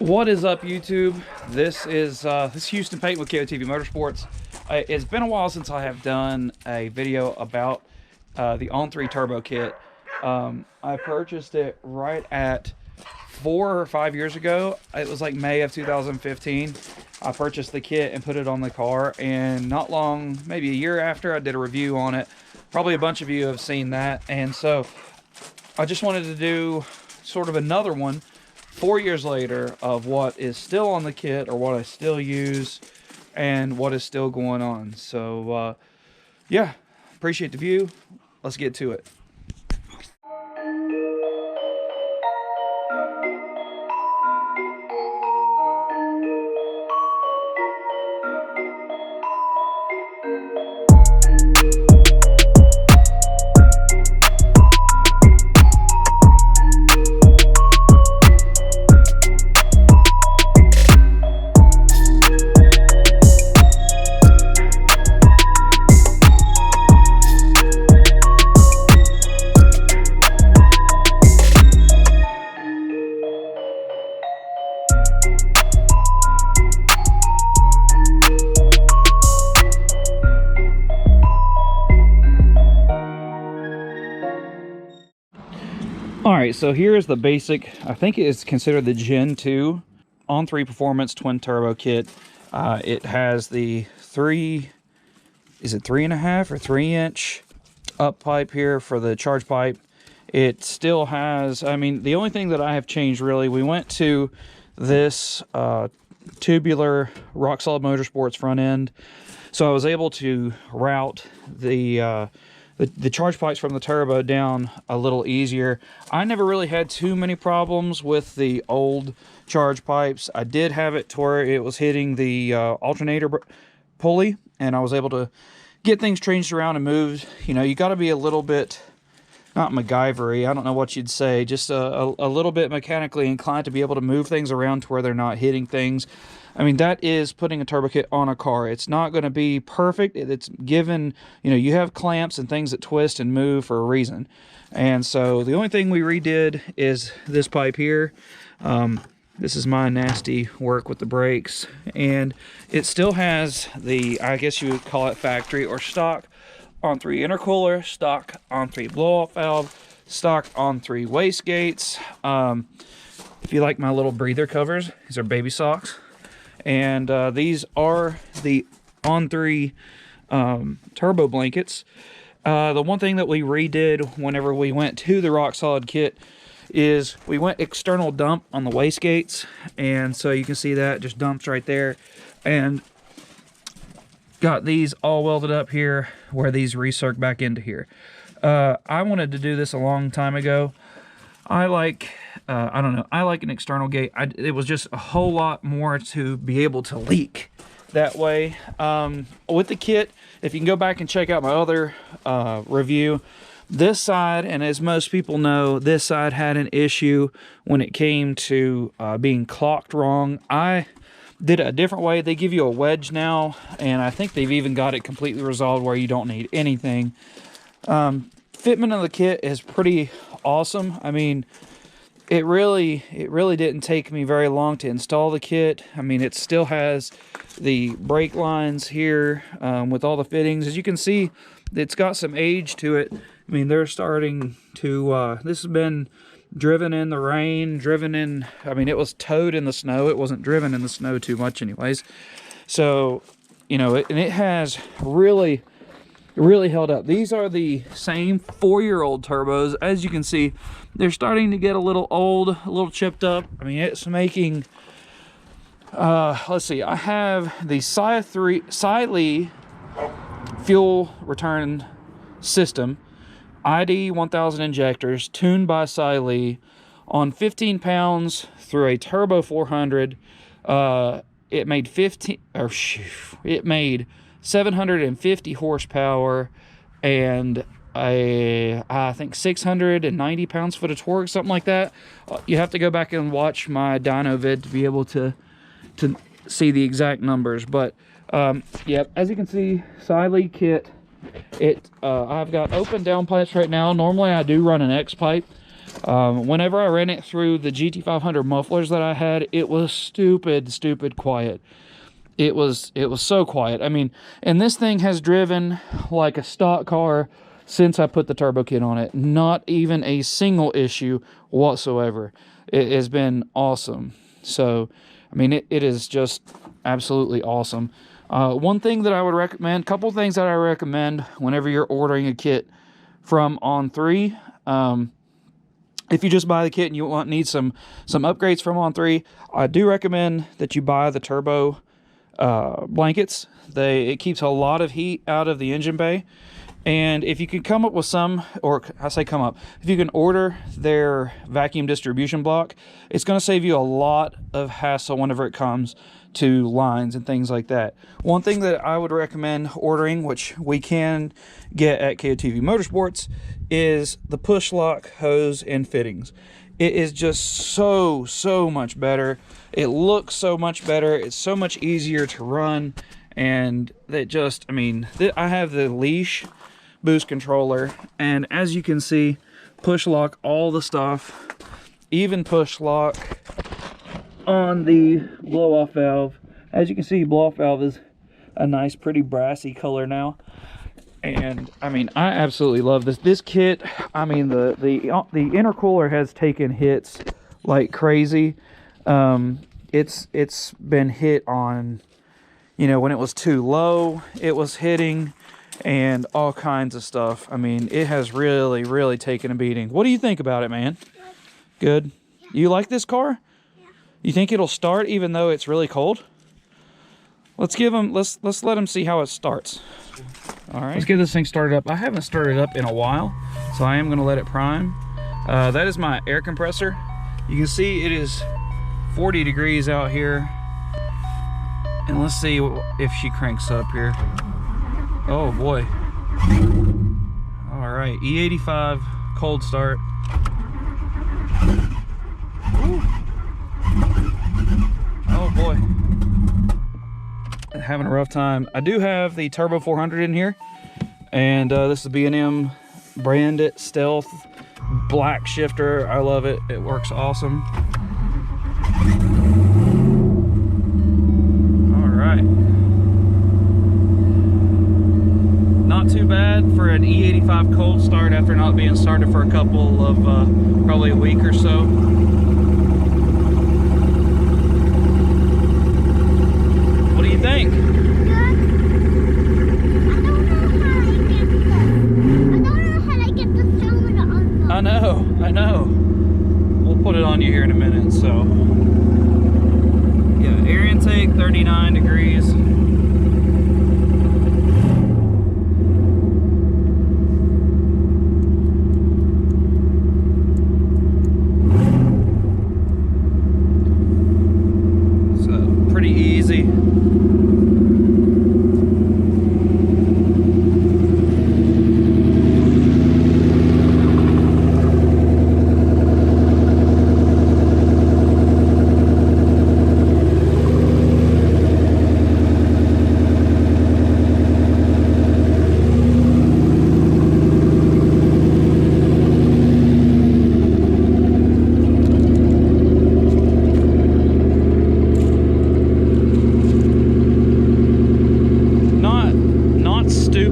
What is up, YouTube? This is Houston Payton with Coyote Motorsports. It's been a while since I have done a video about the On3 Turbo kit. I purchased it right at 4 or 5 years ago. It was like May of 2015. I purchased the kit and put it on the car, and not long, maybe a year after, I did a review on it. Probably a bunch of you have seen that, and so I just wanted to do sort of another one 4 years later of what is still on the kit, or what I still use, and what is still going on. So yeah, appreciate the view. Let's get to it. Alright, so here's the basic, I think it is considered the Gen 2 On3 Performance Twin Turbo Kit. It has the 3.5 or 3-inch up pipe here for the charge pipe. It still has, I mean, the only thing that I have changed really, we went to this tubular rock solid Motorsports front end. So I was able to route the charge pipes from the turbo down a little easier. I never really had too many problems with the old charge pipes. I did have it to where it was hitting the alternator pulley, and I was able to get things changed around and moved. You know, you got to be a little bit, not MacGyver-y, I don't know what you'd say, just a little bit mechanically inclined to be able to move things around to where they're not hitting things. I mean, that is putting a turbo kit on a car. It's not going to be perfect. It's given, you know, you have clamps and things that twist and move for a reason. And so the only thing we redid is this pipe here. This is my nasty work with the brakes. And it still has the, I guess you would call it factory or stock On3 intercooler, stock On3 blow-off valve, stock On3 wastegates. If you like my little breather covers, these are baby socks. And these are the On3 turbo blankets. The one thing that we redid whenever we went to the rock solid kit is we went external dump on the wastegates, and so you can see that just dumps right there, and got these all welded up here where these recirc back into here. I wanted to do this a long time ago. I like, I don't know, I like an external gate. It was just a whole lot more to be able to leak that way. With the kit, if you can go back and check out my other review, this side, and as most people know, this side had an issue when it came to being clocked wrong. I did it a different way. They give you a wedge now, and I think they've even got it completely resolved where you don't need anything. Fitment of the kit is pretty awesome. I mean, it really didn't take me very long to install the kit. I mean, it still has the brake lines here with all the fittings. As you can see, it's got some age to it. I mean, they're starting to, this has been driven in the rain, driven in, I mean, it was towed in the snow. It wasn't driven in the snow too much anyways. So, you know, and it has really held up. These are the same 4-year-old turbos. As you can see, they're starting to get a little old, a little chipped up. I mean, it's making, let's see, I have the Siley fuel return system, ID 1000 injectors, tuned by Siley, on 15 pounds through a turbo 400. It made 750 horsepower and I think 690 pounds-foot of torque, something like that. You have to go back and watch my dyno vid to be able to see the exact numbers. But yep, as you can see, Siley kit. I've got open down pipes right now. Normally I do run an X pipe, Whenever I ran it through the GT500 mufflers that I had, it was stupid quiet. It was so quiet. I mean, and this thing has driven like a stock car since I put the turbo kit on it. Not even a single issue whatsoever. It has been awesome. So, I mean, it is just absolutely awesome. One thing that I would recommend, couple things that I recommend whenever you're ordering a kit from On3, if you just buy the kit and you need some upgrades from On3, I do recommend that you buy the turbo blankets. It keeps a lot of heat out of the engine bay. And if you can come up with some, or I say come up, if you can order their vacuum distribution block, it's going to save you a lot of hassle whenever it comes to lines and things like that. One thing that I would recommend ordering, which we can get at Coyote Motorsports, is the push lock hose and fittings. It is just so much better. It looks so much better. It's so much easier to run. And it just, I mean, I have the leash boost controller, and as you can see, push lock all the stuff, even push lock on the blow off valve. As you can see, blow off valve is a nice pretty brassy color now. And I mean, I absolutely love this kit. I mean, the intercooler has taken hits like crazy. It's been hit on, you know, when it was too low, it was hitting, and all kinds of stuff. I mean, it has really taken a beating. What do you think about it, man? Good. Yeah. You like this car? Yeah. You think it'll start even though it's really cold? Let's let him see how it starts. All right. Let's get this thing started up. I haven't started up in a while, so I am going to let it prime. That is my air compressor. You can see it is 40 degrees out here. And let's see if she cranks up here. Oh boy. All right, E85 cold start. Ooh. Oh boy. Having a rough time. I do have the Turbo 400 in here, and this is the B&M branded Stealth black shifter. I love it. It works awesome. Not too bad for an E85 cold start after not being started for a couple of, probably a week or so. What do you think? Good. I don't know how I get the sound on. I know. We'll put it on you here in a minute, so. Yeah, air intake, 39 degrees. Easy.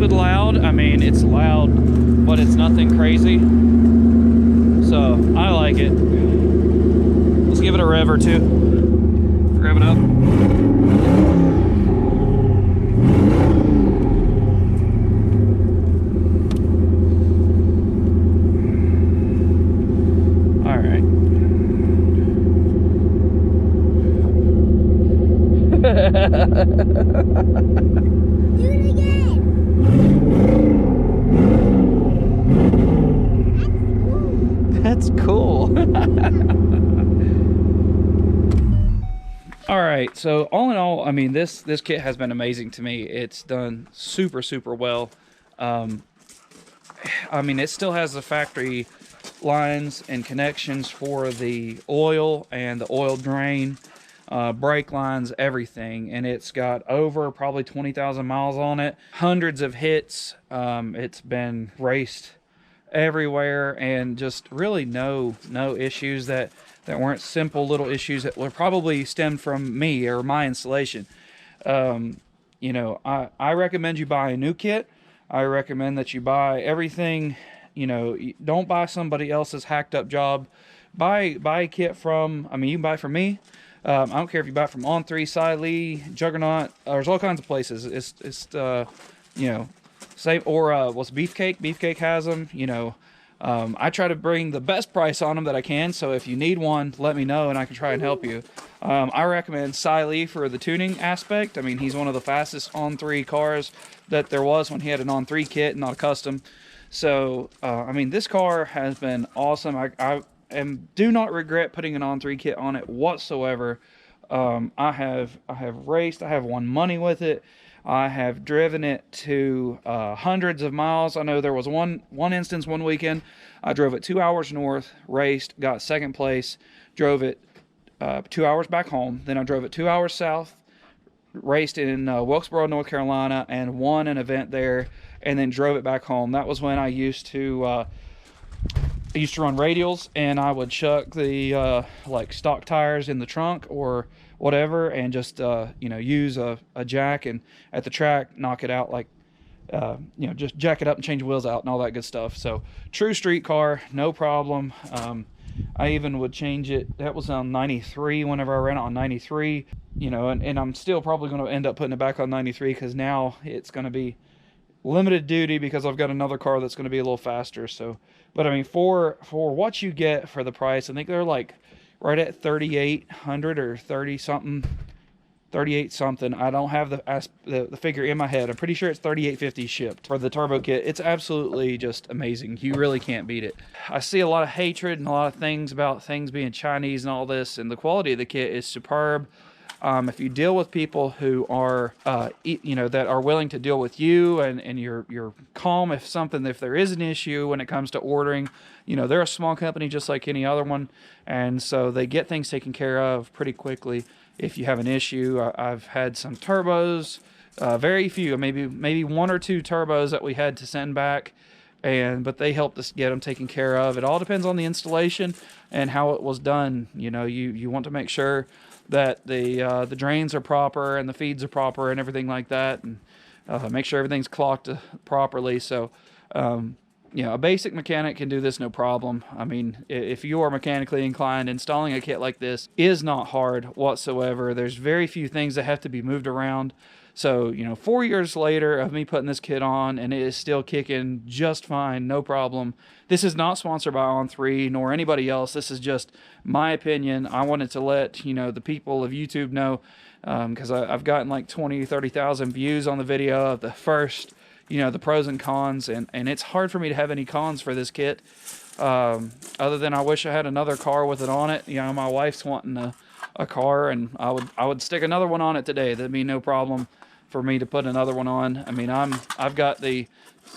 Loud. I mean, it's loud, but it's nothing crazy. So I like it. Let's give it a rev or two. Rev it up. All right. Do it again. That's cool. All right, so all in all, I mean, this kit has been amazing to me. It's done super well. I mean, it still has the factory lines and connections for the oil and the oil drain, brake lines, everything, and it's got over probably 20,000 miles on it, hundreds of hits. It's been raced everywhere, and just really no issues that weren't simple little issues that were probably stemmed from me or my installation. You know, I recommend you buy a new kit. I recommend that you buy everything. You know, don't buy somebody else's hacked up job. Buy a kit from, I mean, you can buy it from me. I don't care if you buy it from On3, Lee, Juggernaut. There's all kinds of places. It's you know, same, or what's Beefcake? Beefcake has them. You know, I try to bring the best price on them that I can. So if you need one, let me know and I can try and help you. I recommend Lee for the tuning aspect. I mean, he's one of the fastest On3 cars that there was when he had an On3 kit, not a custom. So, I mean, this car has been awesome. I do not regret putting an On3 kit on it whatsoever. I have raced. I have won money with it. I have driven it to hundreds of miles. I know there was one instance one weekend. I drove it 2 hours north, raced, got second place, drove it 2 hours back home. Then I drove it 2 hours south, raced in Wilkesboro, North Carolina, and won an event there, and then drove it back home. That was when I used to run radials, and I would chuck the like stock tires in the trunk or whatever, and just you know, use a jack, and at the track knock it out, like you know, just jack it up and change wheels out and all that good stuff. So true street car, no problem. I even would change it. That was on 93 whenever I ran it on 93, you know, and I'm still probably going to end up putting it back on 93 because now it's going to be limited duty because I've got another car that's going to be a little faster. So, but I mean, for what you get for the price, I think they're like right at 3,800 or 30 something, 38 something. I don't have the figure in my head. I'm pretty sure it's 3850 shipped for the turbo kit. It's absolutely just amazing. You really can't beat it. I see a lot of hatred and a lot of things about things being Chinese and all this, and the quality of the kit is superb. If you deal with people who are, you know, that are willing to deal with you, and you're calm if there is an issue when it comes to ordering, you know, they're a small company just like any other one, and so they get things taken care of pretty quickly. If you have an issue, I've had some turbos, very few, maybe one or two turbos that we had to send back, but they helped us get them taken care of. It all depends on the installation and how it was done. You know, you want to make sure that the drains are proper and the feeds are proper and everything like that, and make sure everything's clocked properly. So, you know, a basic mechanic can do this no problem. I mean, if you are mechanically inclined, installing a kit like this is not hard whatsoever. There's very few things that have to be moved around. So, you know, 4 years later of me putting this kit on, and it is still kicking just fine, no problem. This is not sponsored by On3 nor anybody else. This is just my opinion. I wanted to let, you know, the people of YouTube know, because I've gotten like 20, 30,000 views on the video of the first, you know, the pros and cons, and it's hard for me to have any cons for this kit, other than I wish I had another car with it on it. You know, my wife's wanting a car, and I would stick another one on it today. That'd be no problem for me to put another one on. I mean, I've got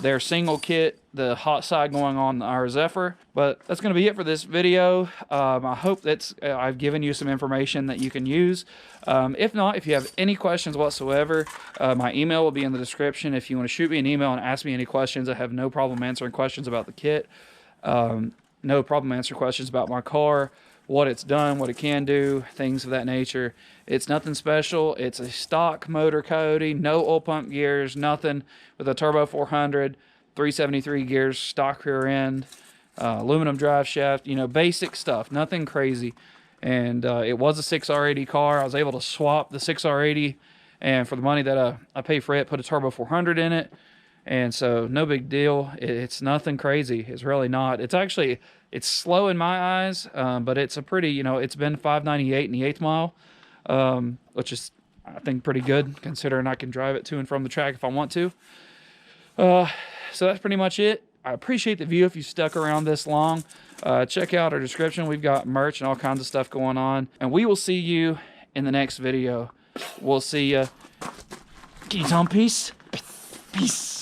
their single kit, the hot side going on our Zephyr. But that's going to be it for this video. I hope that's I've given you some information that you can use. If not, if you have any questions whatsoever, my email will be in the description. If you want to shoot me an email and ask me any questions, I have no problem answering questions about the kit. No problem answering questions about my car, what it's done, what it can do, things of that nature. It's nothing special. It's a stock motor Coyote, no oil pump gears, nothing, with a turbo 400, 373 gears, stock rear end, aluminum drive shaft, you know, basic stuff, nothing crazy. And it was a 6R80 car. I was able to swap the 6R80, and for the money that I pay for it, put a turbo 400 in it. And so no big deal. It's nothing crazy. It's really not. It's slow in my eyes, but it's a pretty, you know, it's been 598 in the 8th mile, which is, I think, pretty good considering I can drive it to and from the track if I want to. So that's pretty much it. I appreciate the view if you stuck around this long. Check out our description. We've got merch and all kinds of stuff going on. And we will see you in the next video. We'll see you. Can you tell them peace? Peace.